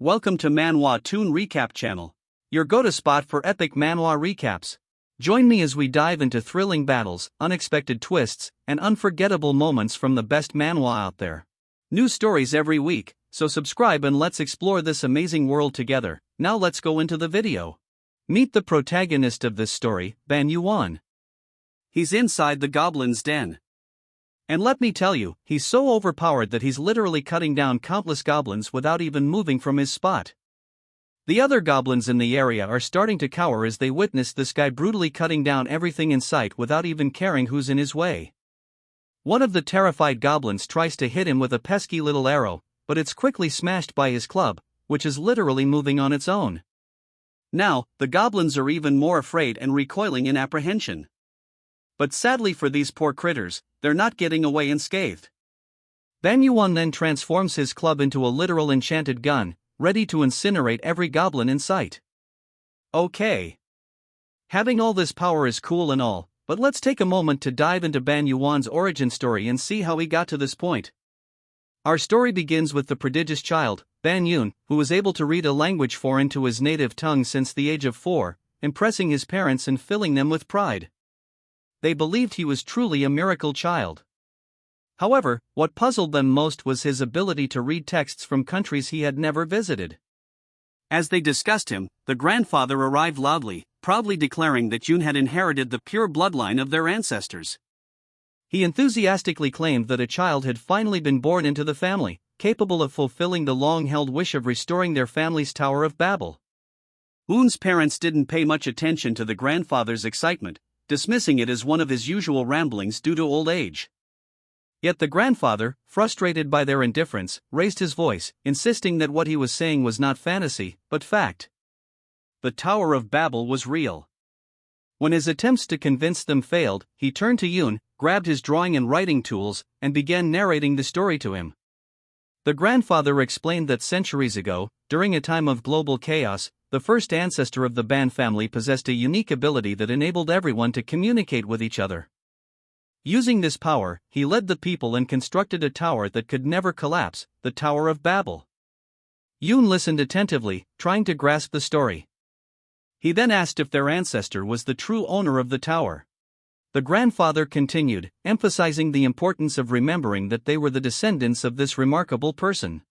Welcome to Manhwa Toon Recap channel, your go-to spot for epic manhwa recaps. Join me as we dive into thrilling battles, unexpected twists, and unforgettable moments from the best manhwa out there. New stories every week, so subscribe and let's explore this amazing world together. Now let's go into the video. Meet the protagonist of this story, Ban Yuan. He's inside the goblin's den. And let me tell you, he's so overpowered that he's literally cutting down countless goblins without even moving from his spot. The other goblins in the area are starting to cower as they witness this guy brutally cutting down everything in sight without even caring who's in his way. One of the terrified goblins tries to hit him with a pesky little arrow, but it's quickly smashed by his club, which is literally moving on its own. Now, the goblins are even more afraid and recoiling in apprehension. But sadly for these poor critters, they're not getting away unscathed. Ban Yuan then transforms his club into a literal enchanted gun, ready to incinerate every goblin in sight. Okay. Having all this power is cool and all, but let's take a moment to dive into Ban Yuan's origin story and see how he got to this point. Our story begins with the prodigious child, Ban Yun, who was able to read a language foreign to his native tongue since the age of 4, impressing his parents and filling them with pride. They believed he was truly a miracle child. However, what puzzled them most was his ability to read texts from countries he had never visited. As they discussed him, the grandfather arrived loudly, proudly declaring that Yun had inherited the pure bloodline of their ancestors. He enthusiastically claimed that a child had finally been born into the family, capable of fulfilling the long-held wish of restoring their family's Tower of Babel. Yun's parents didn't pay much attention to the grandfather's excitement, dismissing it as one of his usual ramblings due to old age. Yet the grandfather, frustrated by their indifference, raised his voice, insisting that what he was saying was not fantasy, but fact. The Tower of Babel was real. When his attempts to convince them failed, he turned to Yun, grabbed his drawing and writing tools, and began narrating the story to him. The grandfather explained that centuries ago, during a time of global chaos, the first ancestor of the Ban family possessed a unique ability that enabled everyone to communicate with each other. Using this power, he led the people and constructed a tower that could never collapse, the Tower of Babel. Yun listened attentively, trying to grasp the story. He then asked if their ancestor was the true owner of the tower. The grandfather continued, emphasizing the importance of remembering that they were the descendants of this remarkable person.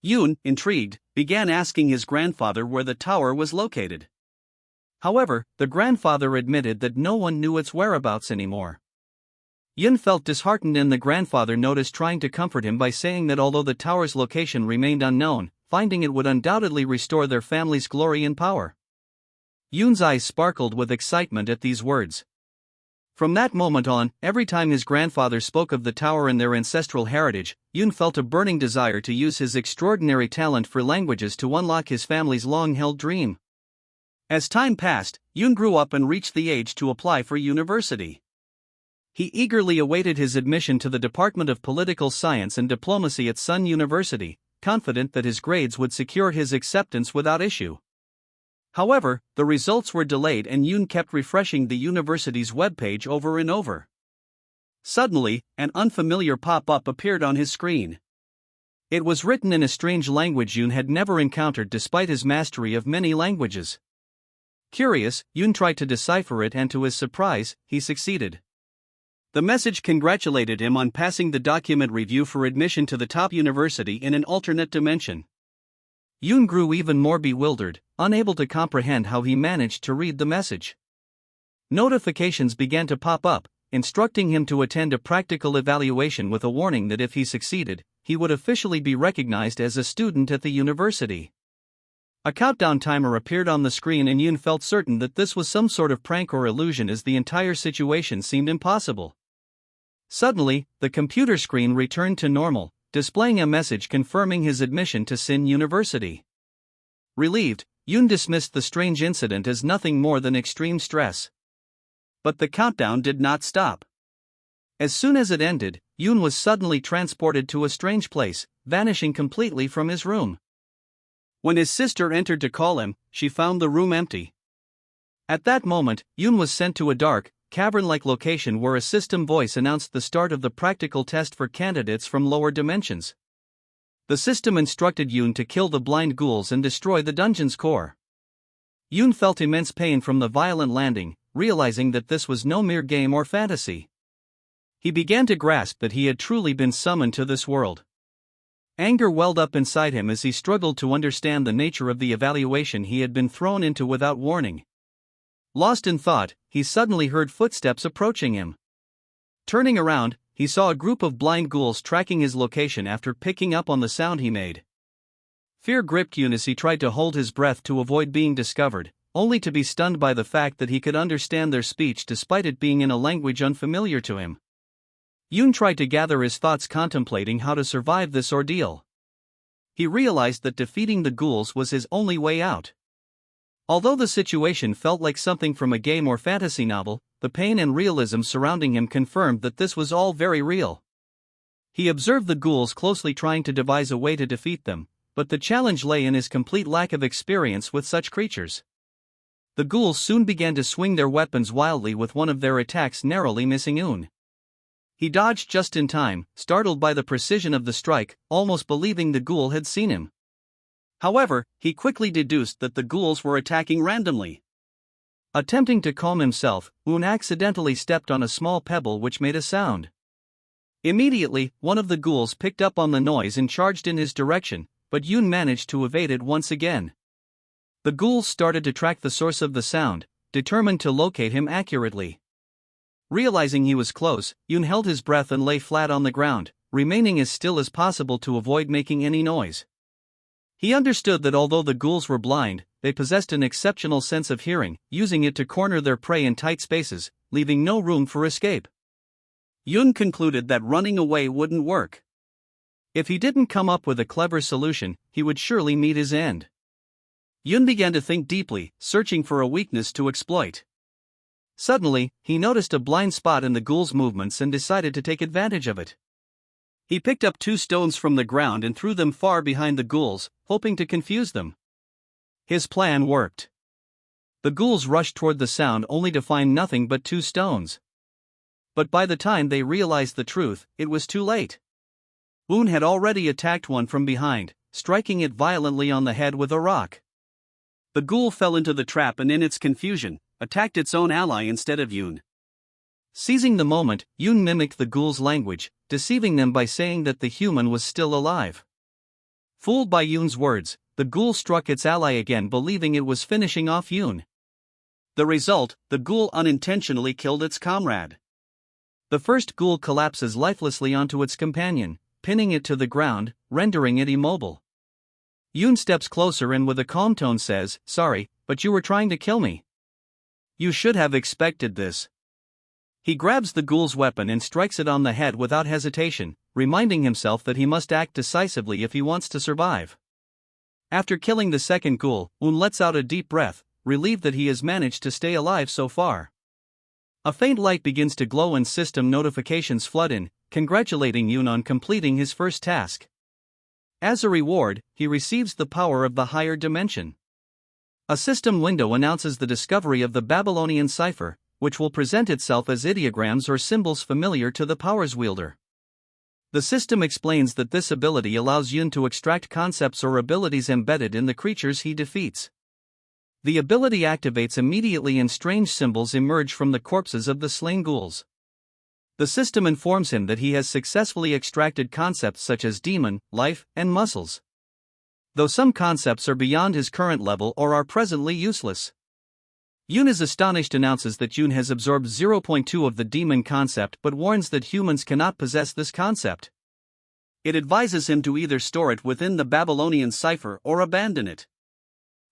Yun, intrigued, began asking his grandfather where the tower was located. However, the grandfather admitted that no one knew its whereabouts anymore. Yun felt disheartened and the grandfather noticed trying to comfort him by saying that although the tower's location remained unknown, finding it would undoubtedly restore their family's glory and power. Yun's eyes sparkled with excitement at these words. From that moment on, every time his grandfather spoke of the tower and their ancestral heritage, Yun felt a burning desire to use his extraordinary talent for languages to unlock his family's long-held dream. As time passed, Yun grew up and reached the age to apply for university. He eagerly awaited his admission to the Department of Political Science and Diplomacy at Sun University, confident that his grades would secure his acceptance without issue. However, the results were delayed and Yun kept refreshing the university's webpage over and over. Suddenly, an unfamiliar pop-up appeared on his screen. It was written in a strange language Yun had never encountered despite his mastery of many languages. Curious, Yun tried to decipher it and to his surprise, he succeeded. The message congratulated him on passing the document review for admission to the top university in an alternate dimension. Yun grew even more bewildered, unable to comprehend how he managed to read the message. Notifications began to pop up, instructing him to attend a practical evaluation with a warning that if he succeeded, he would officially be recognized as a student at the university. A countdown timer appeared on the screen and Yun felt certain that this was some sort of prank or illusion as the entire situation seemed impossible. Suddenly, the computer screen returned to normal, displaying a message confirming his admission to Sin University. Relieved, Yun dismissed the strange incident as nothing more than extreme stress. But the countdown did not stop. As soon as it ended, Yun was suddenly transported to a strange place, vanishing completely from his room. When his sister entered to call him, she found the room empty. At that moment, Yun was sent to a dark, cavern-like location where a system voice announced the start of the practical test for candidates from lower dimensions. The system instructed Yoon to kill the blind ghouls and destroy the dungeon's core. Yoon felt immense pain from the violent landing, realizing that this was no mere game or fantasy. He began to grasp that he had truly been summoned to this world. Anger welled up inside him as he struggled to understand the nature of the evaluation he had been thrown into without warning. Lost in thought, he suddenly heard footsteps approaching him. Turning around, he saw a group of blind ghouls tracking his location after picking up on the sound he made. Fear gripped Yoon as he tried to hold his breath to avoid being discovered, only to be stunned by the fact that he could understand their speech despite it being in a language unfamiliar to him. Yoon tried to gather his thoughts, contemplating how to survive this ordeal. He realized that defeating the ghouls was his only way out. Although the situation felt like something from a game or fantasy novel, the pain and realism surrounding him confirmed that this was all very real. He observed the ghouls closely, trying to devise a way to defeat them, but the challenge lay in his complete lack of experience with such creatures. The ghouls soon began to swing their weapons wildly, with one of their attacks narrowly missing Yoon. He dodged just in time, startled by the precision of the strike, almost believing the ghoul had seen him. However, he quickly deduced that the ghouls were attacking randomly. Attempting to calm himself, Yoon accidentally stepped on a small pebble which made a sound. Immediately, one of the ghouls picked up on the noise and charged in his direction, but Yoon managed to evade it once again. The ghouls started to track the source of the sound, determined to locate him accurately. Realizing he was close, Yoon held his breath and lay flat on the ground, remaining as still as possible to avoid making any noise. He understood that although the ghouls were blind, they possessed an exceptional sense of hearing, using it to corner their prey in tight spaces, leaving no room for escape. Yoon concluded that running away wouldn't work. If he didn't come up with a clever solution, he would surely meet his end. Yoon began to think deeply, searching for a weakness to exploit. Suddenly, he noticed a blind spot in the ghouls' movements and decided to take advantage of it. He picked up 2 stones from the ground and threw them far behind the ghouls, hoping to confuse them. His plan worked. The ghouls rushed toward the sound only to find nothing but 2 stones. But by the time they realized the truth, it was too late. Yoon had already attacked one from behind, striking it violently on the head with a rock. The ghoul fell into the trap and in its confusion, attacked its own ally instead of Yoon. Seizing the moment, Yoon mimicked the ghoul's language, deceiving them by saying that the human was still alive. Fooled by Yoon's words, the ghoul struck its ally again, believing it was finishing off Yoon. The result, the ghoul unintentionally killed its comrade. The first ghoul collapses lifelessly onto its companion, pinning it to the ground, rendering it immobile. Yoon steps closer and with a calm tone says, "Sorry, but you were trying to kill me. You should have expected this." He grabs the ghoul's weapon and strikes it on the head without hesitation, reminding himself that he must act decisively if he wants to survive. After killing the second ghoul, Yoon lets out a deep breath, relieved that he has managed to stay alive so far. A faint light begins to glow and system notifications flood in, congratulating Yoon on completing his first task. As a reward, he receives the power of the higher dimension. A system window announces the discovery of the Babylonian cipher, which will present itself as ideograms or symbols familiar to the power's wielder. The system explains that this ability allows Yoon to extract concepts or abilities embedded in the creatures he defeats. The ability activates immediately and strange symbols emerge from the corpses of the slain ghouls. The system informs him that he has successfully extracted concepts such as demon, life, and muscles. Though some concepts are beyond his current level or are presently useless. Yoon is astonished, announces that Yoon has absorbed 0.2 of the demon concept but warns that humans cannot possess this concept. It advises him to either store it within the Babylonian cipher or abandon it.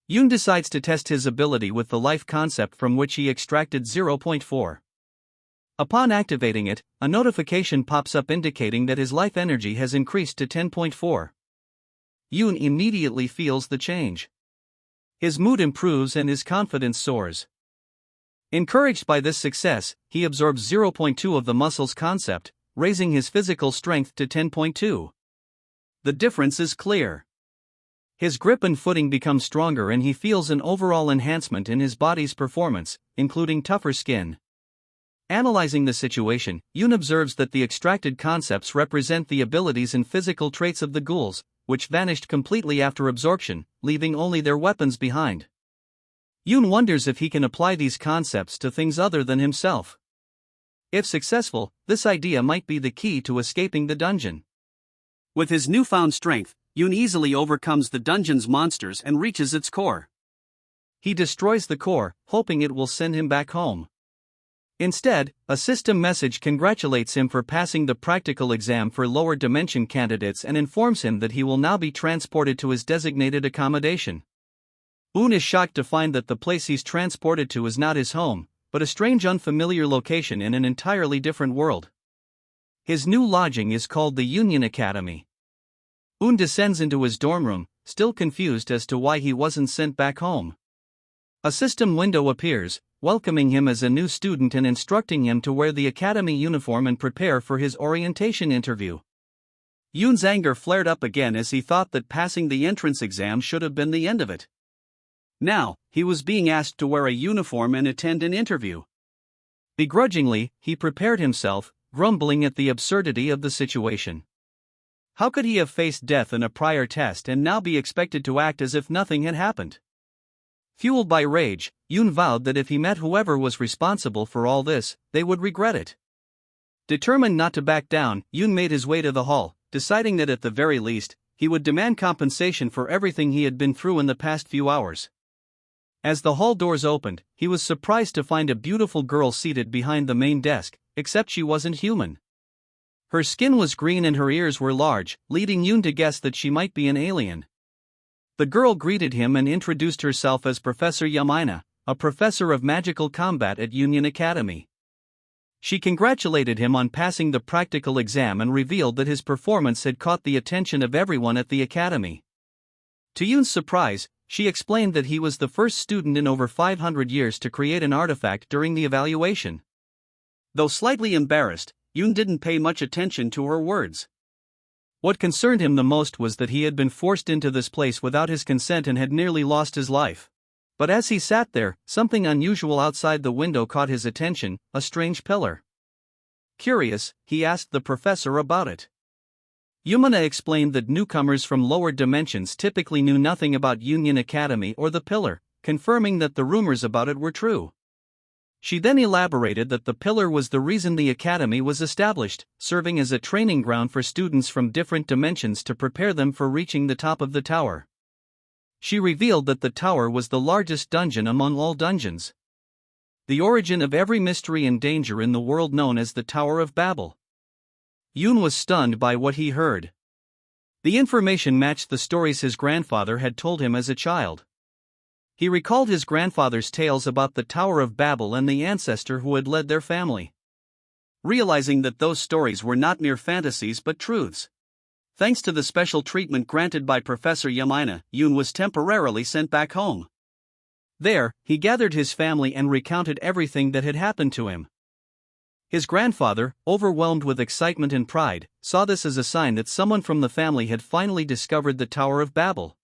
Yoon decides to test his ability with the life concept from which he extracted 0.4. Upon activating it, a notification pops up indicating that his life energy has increased to 10.4. Yoon immediately feels the change. His mood improves and his confidence soars. Encouraged by this success, he absorbs 0.2 of the muscles concept, raising his physical strength to 10.2. The difference is clear. His grip and footing become stronger and he feels an overall enhancement in his body's performance, including tougher skin. Analyzing the situation, Yoon observes that the extracted concepts represent the abilities and physical traits of the ghouls, which vanished completely after absorption, leaving only their weapons behind. Yoon wonders if he can apply these concepts to things other than himself. If successful, this idea might be the key to escaping the dungeon. With his newfound strength, Yoon easily overcomes the dungeon's monsters and reaches its core. He destroys the core, hoping it will send him back home. Instead, a system message congratulates him for passing the practical exam for lower dimension candidates and informs him that he will now be transported to his designated accommodation. Yoon is shocked to find that the place he's transported to is not his home, but a strange unfamiliar location in an entirely different world. His new lodging is called the Union Academy. Yoon descends into his dorm room, still confused as to why he wasn't sent back home. A system window appears, welcoming him as a new student and instructing him to wear the academy uniform and prepare for his orientation interview. Yoon's anger flared up again as he thought that passing the entrance exam should have been the end of it. Now, he was being asked to wear a uniform and attend an interview. Begrudgingly, he prepared himself, grumbling at the absurdity of the situation. How could he have faced death in a prior test and now be expected to act as if nothing had happened? Fueled by rage, Yoon vowed that if he met whoever was responsible for all this, they would regret it. Determined not to back down, Yoon made his way to the hall, deciding that at the very least, he would demand compensation for everything he had been through in the past few hours. As the hall doors opened, he was surprised to find a beautiful girl seated behind the main desk, except she wasn't human. Her skin was green and her ears were large, leading Yoon to guess that she might be an alien. The girl greeted him and introduced herself as Professor Yamina, a professor of magical combat at Union Academy. She congratulated him on passing the practical exam and revealed that his performance had caught the attention of everyone at the academy. To Yoon's surprise, she explained that he was the first student in over 500 years to create an artifact during the evaluation. Though slightly embarrassed, Yoon didn't pay much attention to her words. What concerned him the most was that he had been forced into this place without his consent and had nearly lost his life. But as he sat there, something unusual outside the window caught his attention, a strange pillar. Curious, he asked the professor about it. Yumina explained that newcomers from lower dimensions typically knew nothing about Union Academy or the pillar, confirming that the rumors about it were true. She then elaborated that the pillar was the reason the academy was established, serving as a training ground for students from different dimensions to prepare them for reaching the top of the tower. She revealed that the tower was the largest dungeon among all dungeons. The origin of every mystery and danger in the world known as the Tower of Babel. Yoon was stunned by what he heard. The information matched the stories his grandfather had told him as a child. He recalled his grandfather's tales about the Tower of Babel and the ancestor who had led their family. Realizing that those stories were not mere fantasies but truths. Thanks to the special treatment granted by Professor Yamina, Yoon was temporarily sent back home. There, he gathered his family and recounted everything that had happened to him. His grandfather, overwhelmed with excitement and pride, saw this as a sign that someone from the family had finally discovered the Tower of Babel.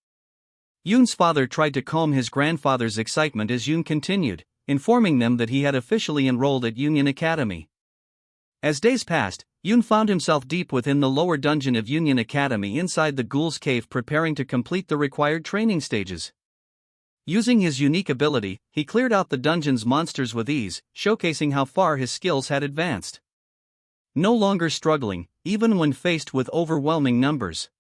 Yoon's father tried to calm his grandfather's excitement as Yoon continued, informing them that he had officially enrolled at Union Academy. As days passed, Yoon found himself deep within the lower dungeon of Union Academy inside the Ghoul's Cave preparing to complete the required training stages. Using his unique ability, he cleared out the dungeon's monsters with ease, showcasing how far his skills had advanced. No longer struggling, even when faced with overwhelming numbers.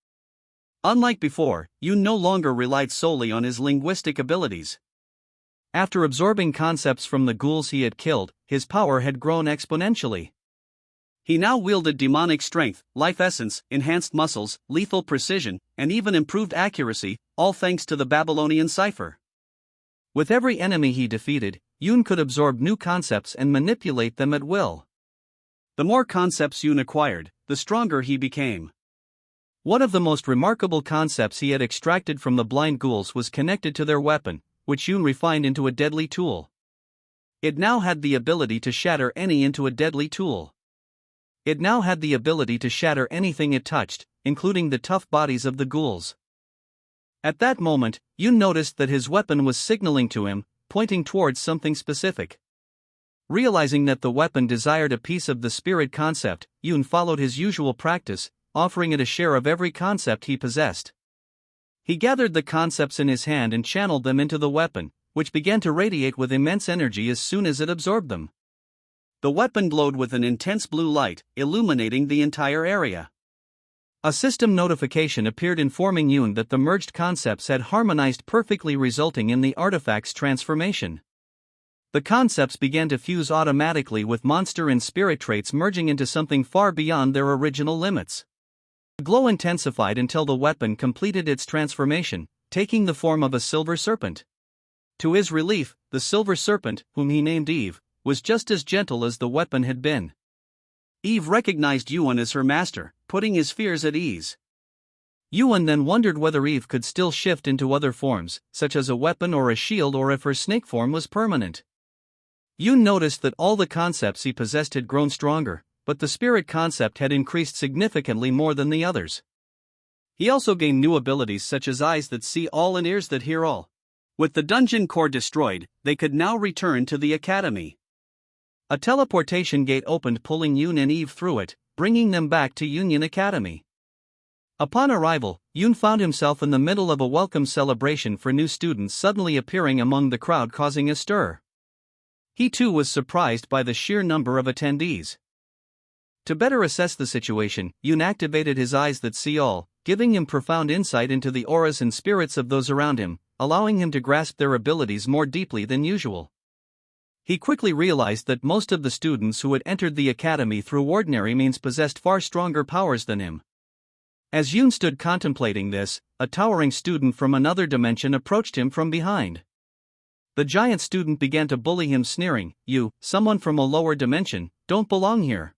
Unlike before, Yoon no longer relied solely on his linguistic abilities. After absorbing concepts from the ghouls he had killed, his power had grown exponentially. He now wielded demonic strength, life essence, enhanced muscles, lethal precision, and even improved accuracy, all thanks to the Babylonian cipher. With every enemy he defeated, Yoon could absorb new concepts and manipulate them at will. The more concepts Yoon acquired, the stronger he became. One of the most remarkable concepts he had extracted from the blind ghouls was connected to their weapon, which Yoon refined into a deadly tool. It now had the ability to shatter anything it touched, including the tough bodies of the ghouls. At that moment, Yoon noticed that his weapon was signaling to him, pointing towards something specific. Realizing that the weapon desired a piece of the spirit concept, Yoon followed his usual practice, offering it a share of every concept he possessed. He gathered the concepts in his hand and channeled them into the weapon, which began to radiate with immense energy as soon as it absorbed them. The weapon glowed with an intense blue light, illuminating the entire area. A system notification appeared informing Yoon that the merged concepts had harmonized perfectly, resulting in the artifact's transformation. The concepts began to fuse automatically with monster and spirit traits, merging into something far beyond their original limits. The glow intensified until the weapon completed its transformation, taking the form of a silver serpent. To his relief, the silver serpent, whom he named Eve, was just as gentle as the weapon had been. Eve recognized Yuan as her master, putting his fears at ease. Yuan then wondered whether Eve could still shift into other forms, such as a weapon or a shield, or if her snake form was permanent. Yoon noticed that all the concepts he possessed had grown stronger, but the spirit concept had increased significantly more than the others. He also gained new abilities such as eyes that see all and ears that hear all. With the dungeon core destroyed, they could now return to the academy. A teleportation gate opened, pulling Yoon and Eve through it, bringing them back to Union Academy. Upon arrival, Yoon found himself in the middle of a welcome celebration for new students suddenly appearing among the crowd, causing a stir. He too was surprised by the sheer number of attendees. To better assess the situation, Yoon activated his eyes that see all, giving him profound insight into the auras and spirits of those around him, allowing him to grasp their abilities more deeply than usual. He quickly realized that most of the students who had entered the academy through ordinary means possessed far stronger powers than him. As Yoon stood contemplating this, a towering student from another dimension approached him from behind. The giant student began to bully him, sneering, "You, someone from a lower dimension, don't belong here.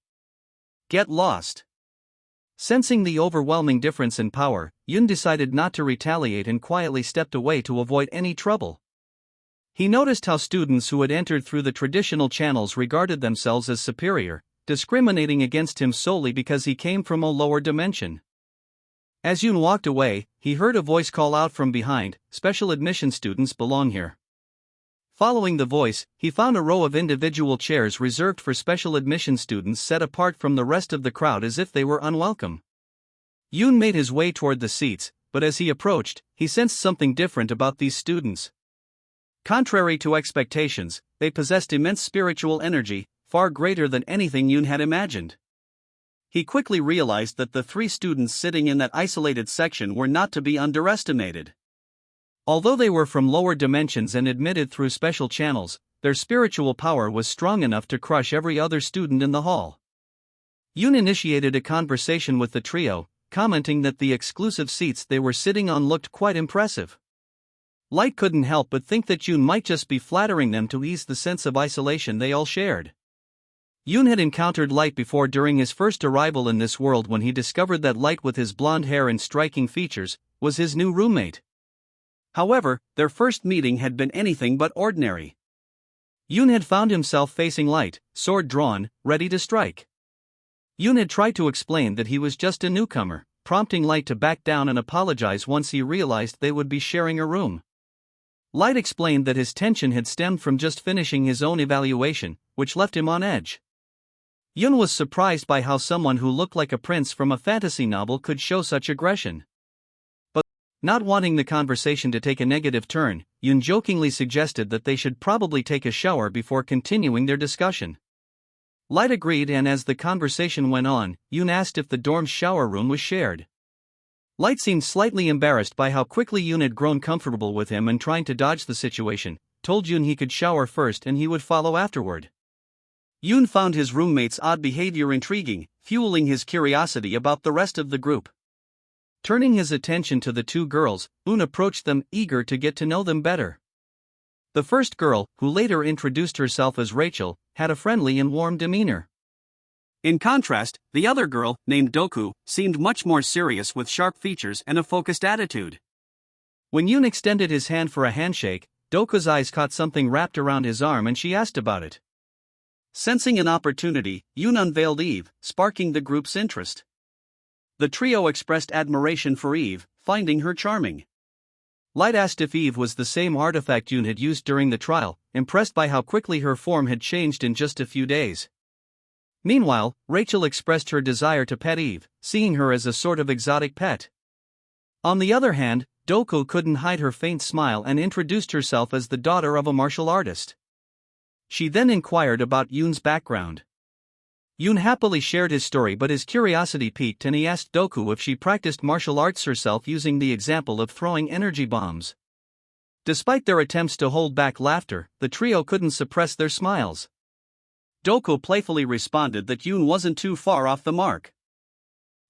Get lost." Sensing the overwhelming difference in power, Yoon decided not to retaliate and quietly stepped away to avoid any trouble. He noticed how students who had entered through the traditional channels regarded themselves as superior, discriminating against him solely because he came from a lower dimension. As Yoon walked away, he heard a voice call out from behind, "Special admission students belong here." Following the voice, he found a row of individual chairs reserved for special admission students set apart from the rest of the crowd as if they were unwelcome. Yoon made his way toward the seats, but as he approached, he sensed something different about these students. Contrary to expectations, they possessed immense spiritual energy, far greater than anything Yoon had imagined. He quickly realized that the three students sitting in that isolated section were not to be underestimated. Although they were from lower dimensions and admitted through special channels, their spiritual power was strong enough to crush every other student in the hall. Yoon initiated a conversation with the trio, commenting that the exclusive seats they were sitting on looked quite impressive. Light couldn't help but think that Yoon might just be flattering them to ease the sense of isolation they all shared. Yoon had encountered Light before during his first arrival in this world, when he discovered that Light, with his blonde hair and striking features, was his new roommate. However, their first meeting had been anything but ordinary. Yoon had found himself facing Light, sword drawn, ready to strike. Yoon had tried to explain that he was just a newcomer, prompting Light to back down and apologize once he realized they would be sharing a room. Light explained that his tension had stemmed from just finishing his own evaluation, which left him on edge. Yoon was surprised by how someone who looked like a prince from a fantasy novel could show such aggression. But, not wanting the conversation to take a negative turn, Yoon jokingly suggested that they should probably take a shower before continuing their discussion. Light agreed, and as the conversation went on, Yoon asked if the dorm's shower room was shared. Light seemed slightly embarrassed by how quickly Yoon had grown comfortable with him, and trying to dodge the situation, told Yoon he could shower first and he would follow afterward. Yoon found his roommate's odd behavior intriguing, fueling his curiosity about the rest of the group. Turning his attention to the two girls, Yoon approached them, eager to get to know them better. The first girl, who later introduced herself as Rachel, had a friendly and warm demeanor. In contrast, the other girl, named Doku, seemed much more serious, with sharp features and a focused attitude. When Yoon extended his hand for a handshake, Doku's eyes caught something wrapped around his arm and she asked about it. Sensing an opportunity, Yoon unveiled Eve, sparking the group's interest. The trio expressed admiration for Eve, finding her charming. Light asked if Eve was the same artifact Yoon had used during the trial, impressed by how quickly her form had changed in just a few days. Meanwhile, Rachel expressed her desire to pet Eve, seeing her as a sort of exotic pet. On the other hand, Doko couldn't hide her faint smile and introduced herself as the daughter of a martial artist. She then inquired about Yoon's background. Yoon happily shared his story, but his curiosity piqued and he asked Doko if she practiced martial arts herself, using the example of throwing energy bombs. Despite their attempts to hold back laughter, the trio couldn't suppress their smiles. Doko playfully responded that Yoon wasn't too far off the mark.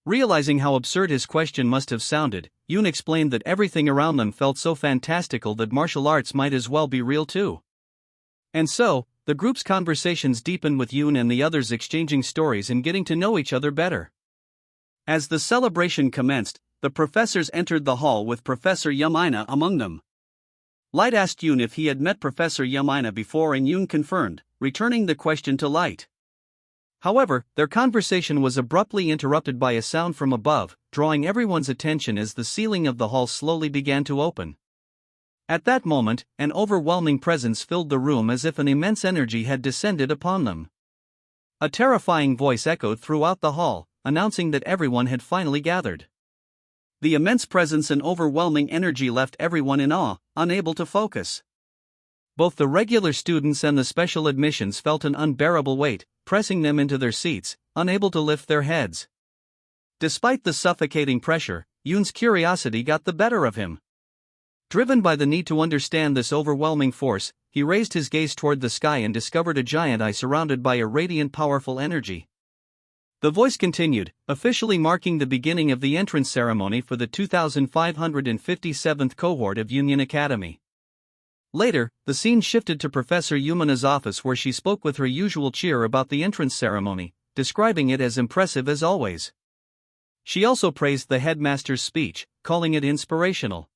Realizing how absurd his question must have sounded, Yoon explained that everything around them felt so fantastical that martial arts might as well be real too. And so, the group's conversations deepened, with Yoon and the others exchanging stories and getting to know each other better. As the celebration commenced, the professors entered the hall with Professor Yamina among them. Light asked Yoon if he had met Professor Yamina before, and Yoon confirmed, returning the question to Light. However, their conversation was abruptly interrupted by a sound from above, drawing everyone's attention as the ceiling of the hall slowly began to open. At that moment, an overwhelming presence filled the room, as if an immense energy had descended upon them. A terrifying voice echoed throughout the hall, announcing that everyone had finally gathered. The immense presence and overwhelming energy left everyone in awe, unable to focus. Both the regular students and the special admissions felt an unbearable weight, pressing them into their seats, unable to lift their heads. Despite the suffocating pressure, Yoon's curiosity got the better of him. Driven by the need to understand this overwhelming force, he raised his gaze toward the sky and discovered a giant eye surrounded by a radiant, powerful energy. The voice continued, officially marking the beginning of the entrance ceremony for the 2557th cohort of Union Academy. Later, the scene shifted to Professor Yumina's office, where she spoke with her usual cheer about the entrance ceremony, describing it as impressive as always. She also praised the headmaster's speech, calling it inspirational.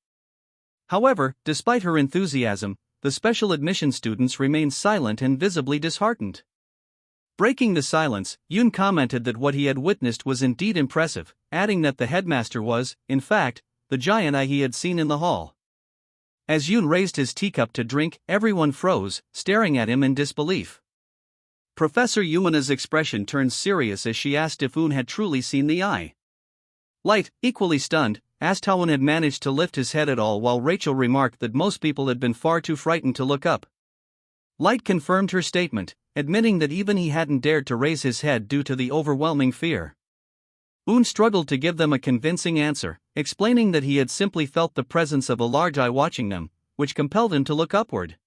However, despite her enthusiasm, the special admission students remained silent and visibly disheartened. Breaking the silence, Yoon commented that what he had witnessed was indeed impressive, adding that the headmaster was, in fact, the giant eye he had seen in the hall. As Yoon raised his teacup to drink, everyone froze, staring at him in disbelief. Professor Yumina's expression turned serious as she asked if Yoon had truly seen the eye. Light, equally stunned, asked how Yoon had managed to lift his head at all, while Rachel remarked that most people had been far too frightened to look up. Light confirmed her statement, admitting that even he hadn't dared to raise his head due to the overwhelming fear. Yoon struggled to give them a convincing answer, explaining that he had simply felt the presence of a large eye watching them, which compelled him to look upward.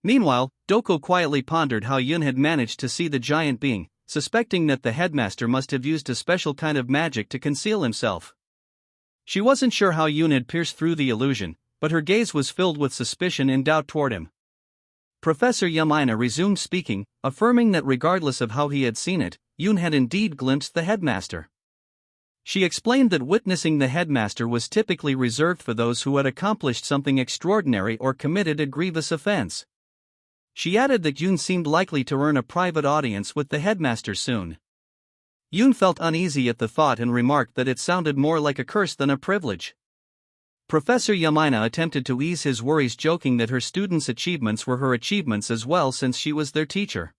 Meanwhile, Doko quietly pondered how Yoon had managed to see the giant being, suspecting that the headmaster must have used a special kind of magic to conceal himself. She wasn't sure how Yoon had pierced through the illusion, but her gaze was filled with suspicion and doubt toward him. Professor Yamina resumed speaking, affirming that regardless of how he had seen it, Yoon had indeed glimpsed the headmaster. She explained that witnessing the headmaster was typically reserved for those who had accomplished something extraordinary or committed a grievous offense. She added that Yoon seemed likely to earn a private audience with the headmaster soon. Yoon felt uneasy at the thought and remarked that it sounded more like a curse than a privilege. Professor Yamina attempted to ease his worries, joking that her students' achievements were her achievements as well, since she was their teacher.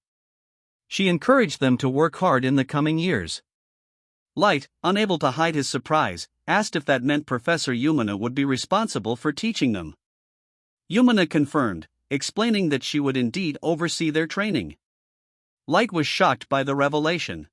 She encouraged them to work hard in the coming years. Light, unable to hide his surprise, asked if that meant Professor Yumina would be responsible for teaching them. Yumina confirmed, explaining that she would indeed oversee their training. Light was shocked by the revelation.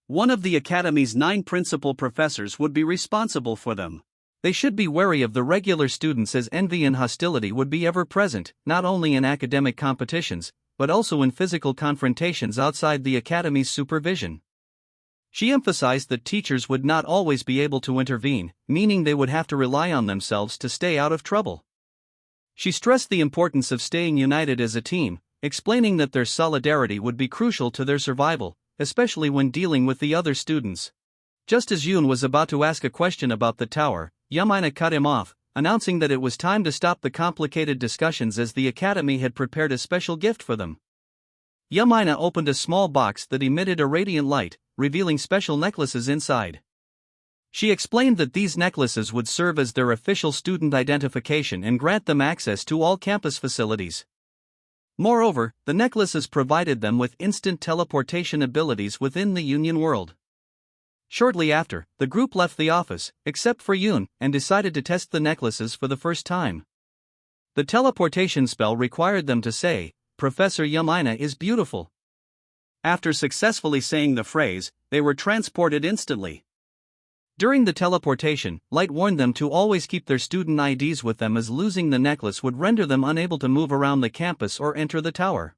One of the Academy's 9 principal professors would be responsible for them. They should be wary of the regular students, as envy and hostility would be ever present, not only in academic competitions, but also in physical confrontations outside the Academy's supervision. She emphasized that teachers would not always be able to intervene, meaning they would have to rely on themselves to stay out of trouble. She stressed the importance of staying united as a team, explaining that their solidarity would be crucial to their survival, especially when dealing with the other students. Just as Yoon was about to ask a question about the tower, Yamina cut him off, announcing that it was time to stop the complicated discussions as the Academy had prepared a special gift for them. Yamina opened a small box that emitted a radiant light, revealing special necklaces inside. She explained that these necklaces would serve as their official student identification and grant them access to all campus facilities. Moreover, the necklaces provided them with instant teleportation abilities within the Union world. Shortly after, the group left the office, except for Yoon, and decided to test the necklaces for the first time. The teleportation spell required them to say, "Professor Yamina is beautiful." After successfully saying the phrase, they were transported instantly. During the teleportation, Light warned them to always keep their student IDs with them, as losing the necklace would render them unable to move around the campus or enter the tower.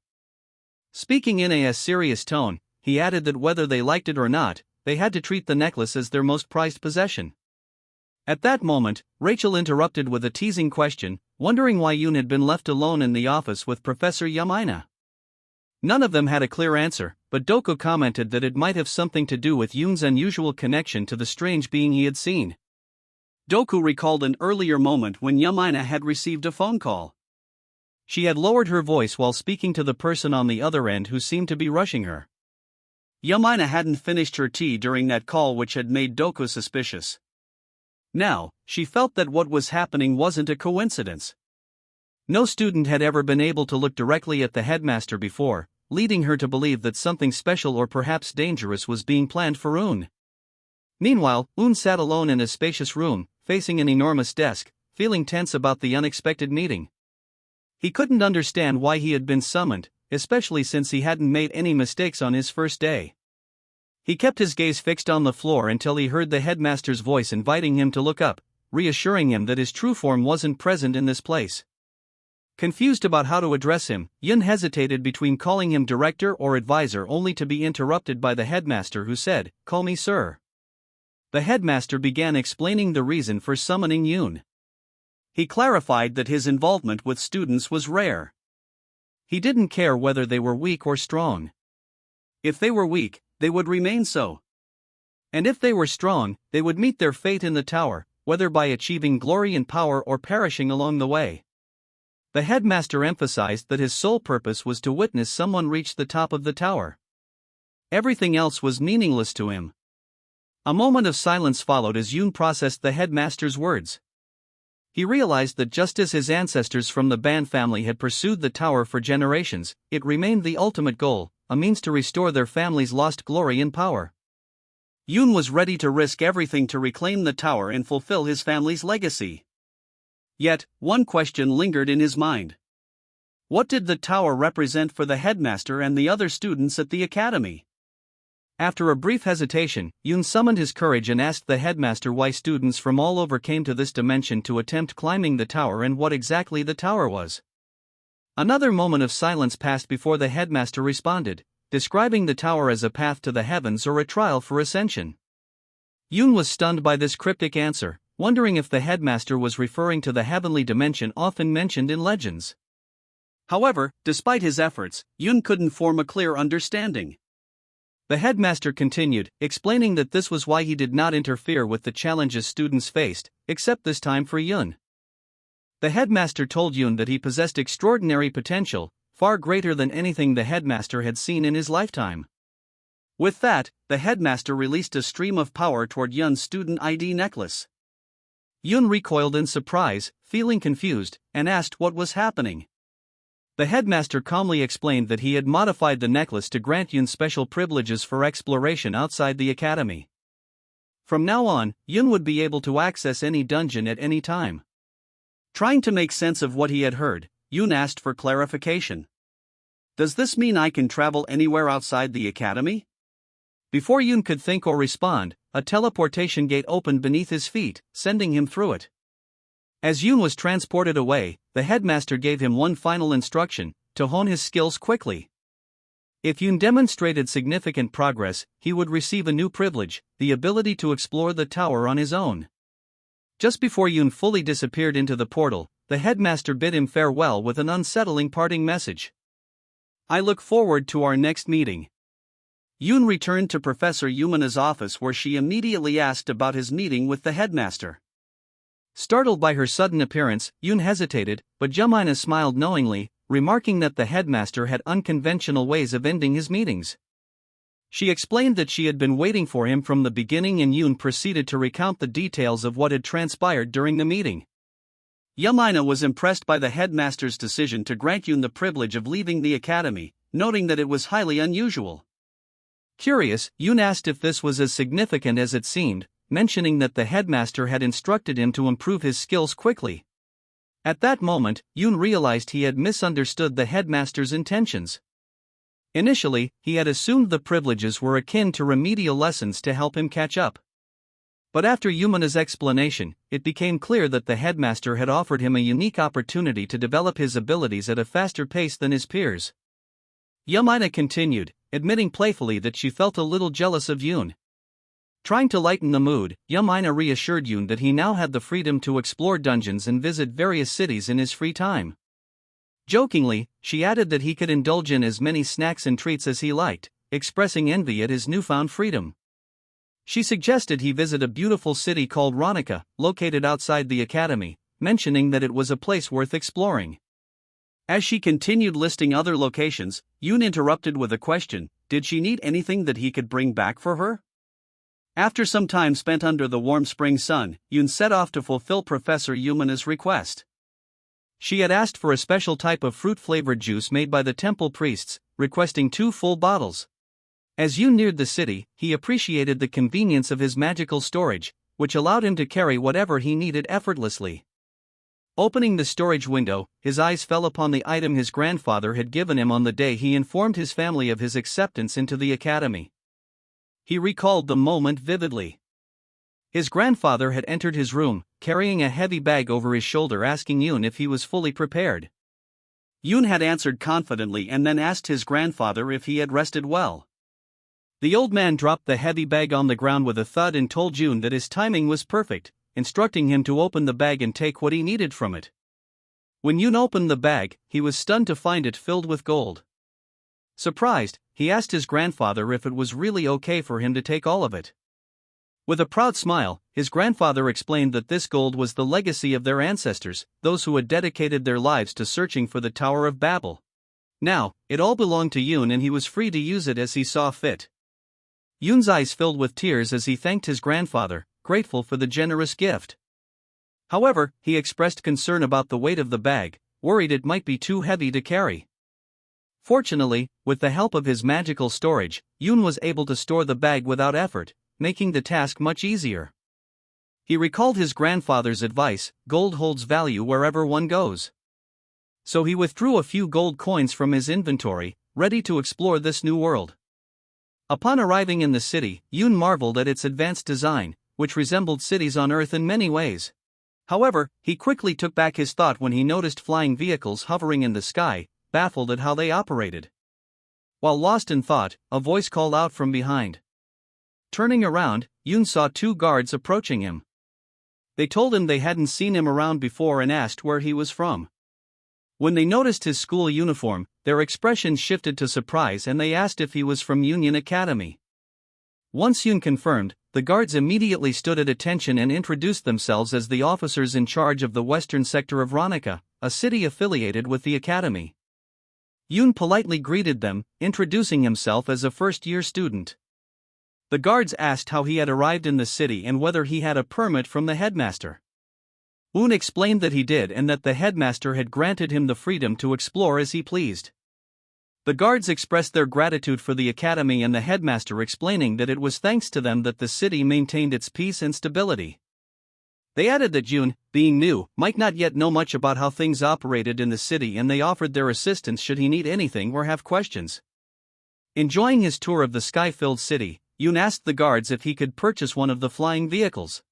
Speaking in a serious tone, he added that whether they liked it or not, they had to treat the necklace as their most prized possession. At that moment, Rachel interrupted with a teasing question, wondering why Yoon had been left alone in the office with Professor Yamina. None of them had a clear answer, but Doku commented that it might have something to do with Yoon's unusual connection to the strange being he had seen. Doku recalled an earlier moment when Yamina had received a phone call. She had lowered her voice while speaking to the person on the other end who seemed to be rushing her. Yamina hadn't finished her tea during that call, which had made Doku suspicious. Now, she felt that what was happening wasn't a coincidence. No student had ever been able to look directly at the headmaster before, leading her to believe that something special or perhaps dangerous was being planned for Eun. Meanwhile, Eun sat alone in a spacious room, facing an enormous desk, feeling tense about the unexpected meeting. He couldn't understand why he had been summoned, especially since he hadn't made any mistakes on his first day. He kept his gaze fixed on the floor until he heard the headmaster's voice inviting him to look up, reassuring him that his true form wasn't present in this place. Confused about how to address him, Yoon hesitated between calling him director or advisor, only to be interrupted by the headmaster, who said, "Call me sir." The headmaster began explaining the reason for summoning Yoon. He clarified that his involvement with students was rare. He didn't care whether they were weak or strong. If they were weak, they would remain so. And if they were strong, they would meet their fate in the tower, whether by achieving glory and power or perishing along the way. The headmaster emphasized that his sole purpose was to witness someone reach the top of the tower. Everything else was meaningless to him. A moment of silence followed as Yoon processed the headmaster's words. He realized that just as his ancestors from the Ban family had pursued the tower for generations, it remained the ultimate goal, a means to restore their family's lost glory and power. Yoon was ready to risk everything to reclaim the tower and fulfill his family's legacy. Yet, one question lingered in his mind. What did the tower represent for the headmaster and the other students at the academy? After a brief hesitation, Yoon summoned his courage and asked the headmaster why students from all over came to this dimension to attempt climbing the tower and what exactly the tower was. Another moment of silence passed before the headmaster responded, describing the tower as a path to the heavens or a trial for ascension. Yoon was stunned by this cryptic answer, wondering if the headmaster was referring to the heavenly dimension often mentioned in legends. However, despite his efforts, Yoon couldn't form a clear understanding. The headmaster continued, explaining that this was why he did not interfere with the challenges students faced, except this time for Yoon. The headmaster told Yoon that he possessed extraordinary potential, far greater than anything the headmaster had seen in his lifetime. With that, the headmaster released a stream of power toward Yoon's student ID necklace. Yoon recoiled in surprise, feeling confused, and asked what was happening. The headmaster calmly explained that he had modified the necklace to grant Yoon special privileges for exploration outside the academy. From now on, Yoon would be able to access any dungeon at any time. Trying to make sense of what he had heard, Yoon asked for clarification. "Does this mean I can travel anywhere outside the academy?" Before Yoon could think or respond, a teleportation gate opened beneath his feet, sending him through it. As Yoon was transported away, the headmaster gave him one final instruction: to hone his skills quickly. If Yoon demonstrated significant progress, he would receive a new privilege, the ability to explore the tower on his own. Just before Yoon fully disappeared into the portal, the headmaster bid him farewell with an unsettling parting message. "I look forward to our next meeting." Yoon returned to Professor Yumina's office, where she immediately asked about his meeting with the headmaster. Startled by her sudden appearance, Yoon hesitated, but Yamina smiled knowingly, remarking that the headmaster had unconventional ways of ending his meetings. She explained that she had been waiting for him from the beginning, and Yoon proceeded to recount the details of what had transpired during the meeting. Yamina was impressed by the headmaster's decision to grant Yoon the privilege of leaving the academy, noting that it was highly unusual. Curious, Yoon asked if this was as significant as it seemed, mentioning that the headmaster had instructed him to improve his skills quickly. At that moment, Yoon realized he had misunderstood the headmaster's intentions. Initially, he had assumed the privileges were akin to remedial lessons to help him catch up. But after Yamina's explanation, it became clear that the headmaster had offered him a unique opportunity to develop his abilities at a faster pace than his peers. Yamina continued, admitting playfully that she felt a little jealous of Yoon. Trying to lighten the mood, Yamina reassured Yoon that he now had the freedom to explore dungeons and visit various cities in his free time. Jokingly, she added that he could indulge in as many snacks and treats as he liked, expressing envy at his newfound freedom. She suggested he visit a beautiful city called Ronica, located outside the academy, mentioning that it was a place worth exploring. As she continued listing other locations, Yoon interrupted with a question: did she need anything that he could bring back for her? After some time spent under the warm spring sun, Yoon set off to fulfill Professor Yamina's request. She had asked for a special type of fruit-flavored juice made by the temple priests, requesting 2 full bottles. As Yoon neared the city, he appreciated the convenience of his magical storage, which allowed him to carry whatever he needed effortlessly. Opening the storage window, his eyes fell upon the item his grandfather had given him on the day he informed his family of his acceptance into the academy. He recalled the moment vividly. His grandfather had entered his room, carrying a heavy bag over his shoulder, asking Yoon if he was fully prepared. Yoon had answered confidently and then asked his grandfather if he had rested well. The old man dropped the heavy bag on the ground with a thud and told Yoon that his timing was perfect, instructing him to open the bag and take what he needed from it. When Yoon opened the bag, he was stunned to find it filled with gold. Surprised, he asked his grandfather if it was really okay for him to take all of it. With a proud smile, his grandfather explained that this gold was the legacy of their ancestors, those who had dedicated their lives to searching for the Tower of Babel. Now, it all belonged to Yoon and he was free to use it as he saw fit. Yoon's eyes filled with tears as he thanked his grandfather, grateful for the generous gift. However, he expressed concern about the weight of the bag, worried it might be too heavy to carry. Fortunately, with the help of his magical storage, Yoon was able to store the bag without effort, making the task much easier. He recalled his grandfather's advice: gold holds value wherever one goes. So he withdrew a few gold coins from his inventory, ready to explore this new world. Upon arriving in the city, Yoon marveled at its advanced design, which resembled cities on Earth in many ways. However, he quickly took back his thought when he noticed flying vehicles hovering in the sky, baffled at how they operated. While lost in thought, a voice called out from behind. Turning around, Yoon saw 2 guards approaching him. They told him they hadn't seen him around before and asked where he was from. When they noticed his school uniform, their expressions shifted to surprise and they asked if he was from Union Academy. Once Yoon confirmed, the guards immediately stood at attention and introduced themselves as the officers in charge of the western sector of Ronica, a city affiliated with the academy. Yoon politely greeted them, introducing himself as a first-year student. The guards asked how he had arrived in the city and whether he had a permit from the headmaster. Yoon explained that he did and that the headmaster had granted him the freedom to explore as he pleased. The guards expressed their gratitude for the academy and the headmaster, explaining that it was thanks to them that the city maintained its peace and stability. They added that Yoon, being new, might not yet know much about how things operated in the city, and they offered their assistance should he need anything or have questions. Enjoying his tour of the sky-filled city, Yoon asked the guards if he could purchase one of the flying vehicles.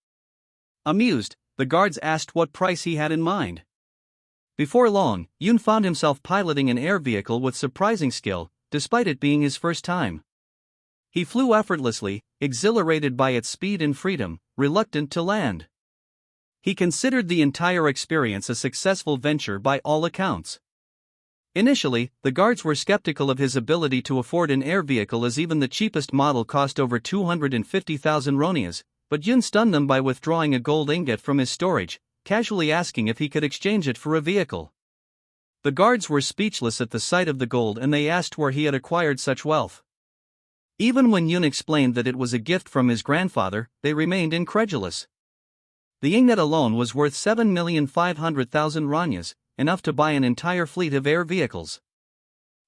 Amused, the guards asked what price he had in mind. Before long, Yoon found himself piloting an air vehicle with surprising skill, despite it being his first time. He flew effortlessly, exhilarated by its speed and freedom, reluctant to land. He considered the entire experience a successful venture by all accounts. Initially, the guards were skeptical of his ability to afford an air vehicle, as even the cheapest model cost over 250,000 ronias, but Yoon stunned them by withdrawing a gold ingot from his storage, casually asking if he could exchange it for a vehicle. The guards were speechless at the sight of the gold and they asked where he had acquired such wealth. Even when Yoon explained that it was a gift from his grandfather, they remained incredulous. The Ingnet alone was worth 7,500,000 ranyas, enough to buy an entire fleet of air vehicles.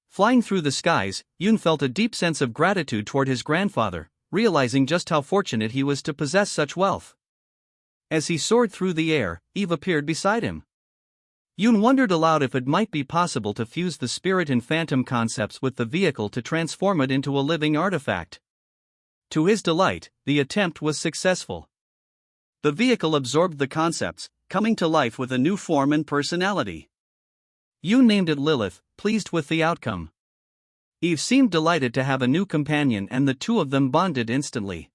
Flying through the skies, Yoon felt a deep sense of gratitude toward his grandfather, realizing just how fortunate he was to possess such wealth. As he soared through the air, Eve appeared beside him. Yoon wondered aloud if it might be possible to fuse the spirit and phantom concepts with the vehicle to transform it into a living artifact. To his delight, the attempt was successful. The vehicle absorbed the concepts, coming to life with a new form and personality. Yoon named it Lilith, pleased with the outcome. Eve seemed delighted to have a new companion and the two of them bonded instantly.